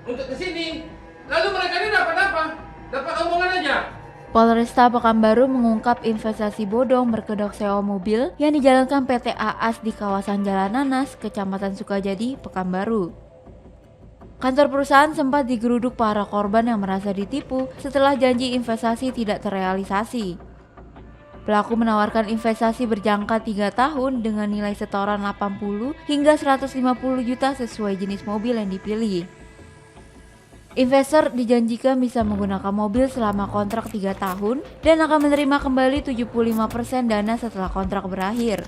untuk ke sini. Lalu mereka ini dapat apa? Dapat omongan aja. Polresta Pekanbaru mengungkap investasi bodong berkedok sewa mobil yang dijalankan PT AAS di kawasan Jalan Nanas, Kecamatan Sukajadi, Pekanbaru. Kantor perusahaan sempat digeruduk para korban yang merasa ditipu setelah janji investasi tidak terrealisasi. Pelaku menawarkan investasi berjangka 3 tahun dengan nilai setoran 80 hingga 150 juta sesuai jenis mobil yang dipilih. Investor dijanjikan bisa menggunakan mobil selama kontrak 3 tahun dan akan menerima kembali 75% dana setelah kontrak berakhir.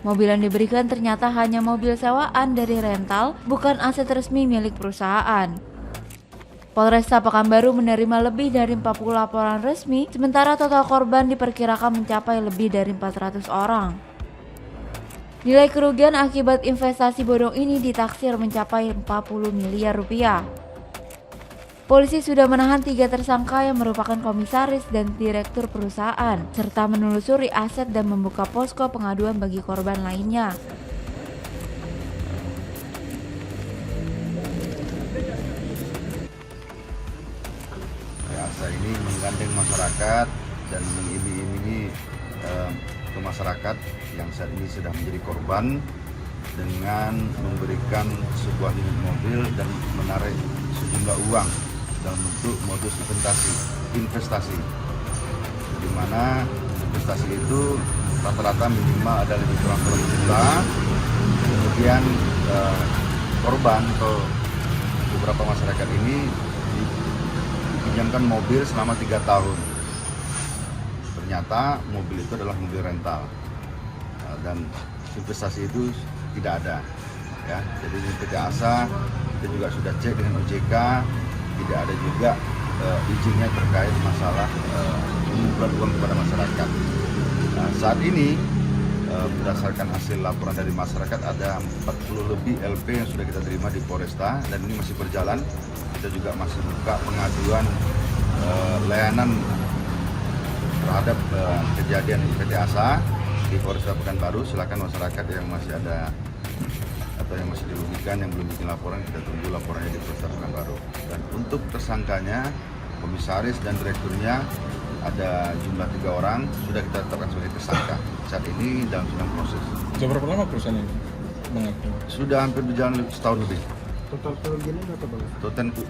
Mobil yang diberikan ternyata hanya mobil sewaan dari rental, bukan aset resmi milik perusahaan. Polresta Pekanbaru menerima lebih dari 40 laporan resmi, sementara total korban diperkirakan mencapai lebih dari 400 orang. Nilai kerugian akibat investasi bodong ini ditaksir mencapai 40 miliar rupiah. Polisi sudah menahan 3 tersangka yang merupakan komisaris dan direktur perusahaan, serta menelusuri aset dan membuka posko pengaduan bagi korban lainnya. ASA ini menggandeng masyarakat dan mengiming-imingi ke masyarakat yang saat ini sudah menjadi korban dengan memberikan sebuah unit mobil dan menarik sejumlah uang dalam bentuk modus investasi, di mana investasi itu rata-rata minimal ada lebih kurang 20 juta. Kemudian korban atau beberapa masyarakat ini dipinjamkan mobil selama 3 tahun. Ternyata mobil itu adalah mobil rental dan investasi itu tidak ada. Ya, jadi di PT ASA kita juga sudah cek dengan OJK, tidak ada juga izinnya terkait masalah pengumpulan uang kepada masyarakat. Nah, saat ini berdasarkan hasil laporan dari masyarakat ada 40 lebih LP yang sudah kita terima di Polresta dan ini masih berjalan. Kita juga masih buka pengaduan layanan terhadap kejadian PT ASA di Polresta Pekanbaru. Silakan masyarakat yang masih ada atau yang masih dirugikan yang belum bikin laporan, kita tunggu laporannya di Polresta Pekanbaru. Dan untuk tersangkanya, komisaris dan direkturnya ada jumlah 3 orang sudah kita tetapkan sebagai tersangka. Saat ini dalam sedang proses. Sudah berapa lama perusahaan ini mengaku? Sudah hampir berjalan setahun lebih. Total kerugiannya berapa Bang?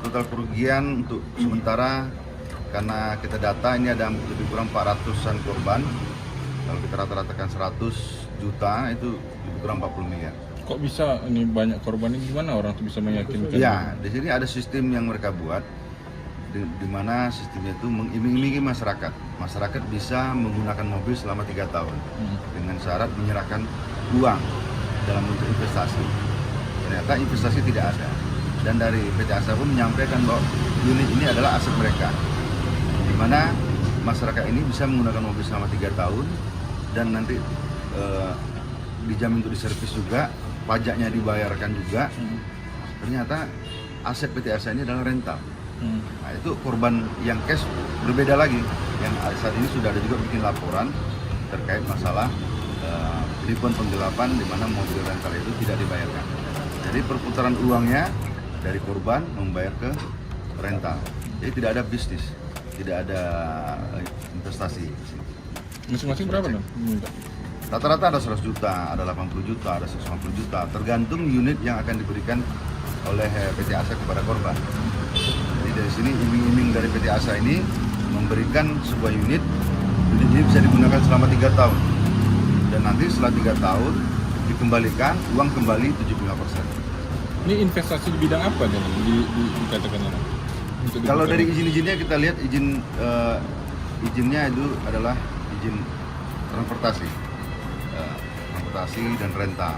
Total kerugian untuk sementara karena kita data ini ada lebih kurang 400-an korban. Kalau kita rata-ratakan 100 juta itu lebih kurang 40 miliar. Kok bisa ini banyak korban ini, gimana orang tuh bisa meyakinkan? Ya, di sini ada sistem yang mereka buat di mana sistemnya itu mengiming-imingi masyarakat. Masyarakat bisa menggunakan mobil selama 3 tahun dengan syarat menyerahkan uang dalam bentuk investasi. Ternyata investasi tidak ada. Dan dari PT ASA pun menyampaikan bahwa unit ini adalah aset mereka, di mana masyarakat ini bisa menggunakan mobil selama 3 tahun dan nanti dijamin untuk diservis juga, pajaknya dibayarkan juga. Ternyata aset PT ASA ini adalah rental. Nah, itu korban yang cash berbeda lagi. Yang saat ini sudah ada juga bikin laporan terkait masalah penipuan penggelapan di mana mobil rental itu tidak dibayarkan. Jadi perputaran uangnya dari korban membayar ke rental. Jadi tidak ada bisnis, tidak ada investasi. Masing-masing berapa dong? Rata-rata ada 100 juta, ada 80 juta, ada 150 juta, tergantung unit yang akan diberikan oleh PT ASA kepada korban. Jadi dari sini iming-iming dari PT ASA ini memberikan sebuah unit ini bisa digunakan selama 3 tahun. Dan nanti setelah 3 tahun dikembalikan, uang kembali 75%. Ini investasi di bidang apa nih dikatakan orang? Kalau dari izin-izinnya kita lihat izinnya itu adalah izin transportasi dan rental.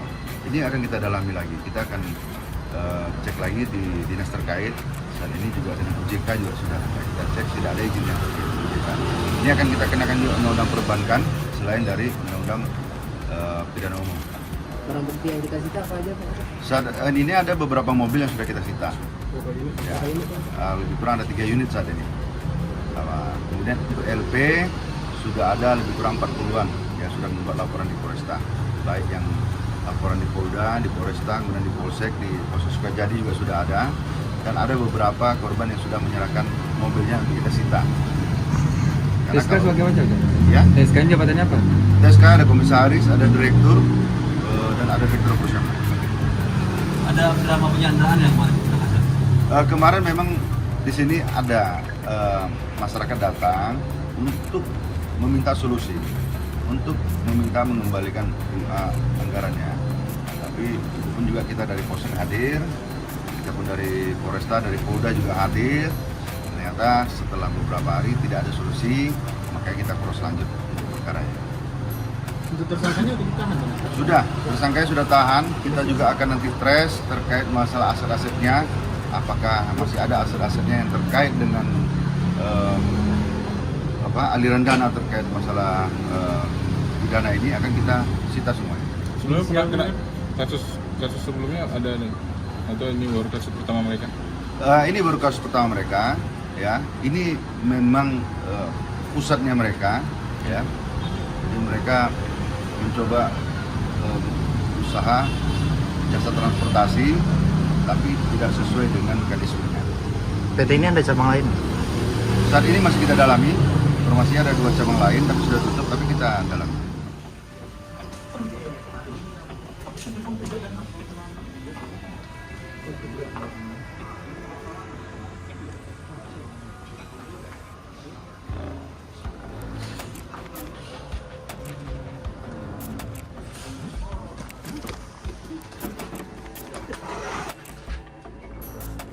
Ini akan kita dalami lagi. Kita akan cek lagi di dinas terkait. Saat ini juga dengan OJK juga sudah kita cek tidak ada izin yang terkait OJK. Ini akan kita kenakan juga undang-undang perbankan selain dari undang-undang pidana umum. Barang bukti yang kita sita apa aja Pak? Saat ini ada beberapa mobil yang sudah kita sita. Berapa unit? Ya, Berapa unit Pak? lebih kurang ada 3 unit saat ini. Kemudian untuk LP sudah ada lebih kurang 40-an yang sudah membuat laporan di Polresta, baik yang laporan di Polda, di Polresta, kemudian di Polsek, di Polsek Sukajadi juga sudah ada. dan ada beberapa korban yang sudah menyerahkan mobilnya untuk kita sita. Karena SK sebagai macam? ya, SK ini jabatannya apa? TSK ada komisaris, ada direktur, dan ada direktur operasional. Ada berapa penyanderaan yang kemarin? Kemarin memang di sini ada masyarakat datang untuk meminta solusi, untuk meminta mengembalikan anggarannya. Tapi itu pun juga kita dari Polsek hadir, kita pun dari Polresta, dari Polda juga hadir. Ternyata setelah beberapa hari tidak ada solusi, makanya kita proses lanjut perkaranya. Untuk tersangkanya udah ditahan Bang? Sudah, tersangkanya sudah tahan. Kita juga akan nanti trace terkait masalah aset-asetnya. Apakah masih ada aset-asetnya yang terkait dengan aliran dana terkait masalah pidana ini akan kita sita semuanya. Sebelumnya pernah kena kasus sebelumnya ada nih, atau ini baru kasus pertama mereka? Ini baru kasus pertama mereka, ya. Ini memang pusatnya mereka, ya. Jadi mereka mencoba usaha jasa transportasi, tapi tidak sesuai dengan mekanismenya. PT ini ada cabang lain? Saat ini masih kita dalami. Informasinya ada 2 cabang lain, tapi sudah tutup, tapi kita dalami.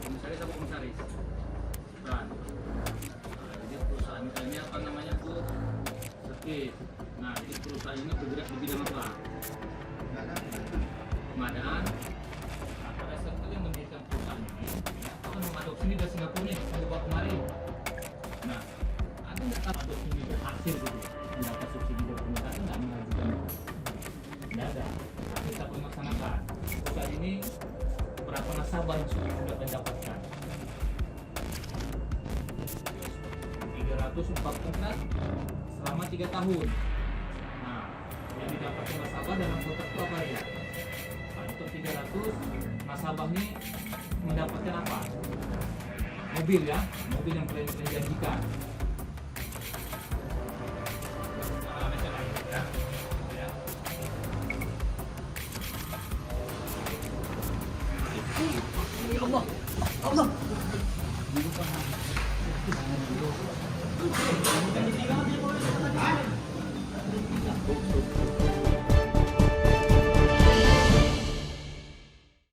Komisaris apa komisaris? Bukan. Jadi perusahaan misalnya apa namanya tuh Sekit. Nah, jadi perusahaan ini bergerak di bidang apa? Pengadaan. Nah, pada saat yang mendirikan perusahaan ini, akan mengadopsi ini dari Singapura nih, yang dibawa kemarin. Nah, ada nggak adopsi ini berhasil gitu? Mendapat subsidi dari pemerintah nggak mengajukan? Nggak ada. Nah, kita melaksanakan perusahaan ini berapa nasabah yang sudah mendapatkan? 340 selama 3 tahun. Nah, yang didapatkan nasabah dalam kontrak itu apa ya? Nah, untuk 300 nasabah ini mendapatkan apa? Mobil ya, mobil yang kalian janjikan.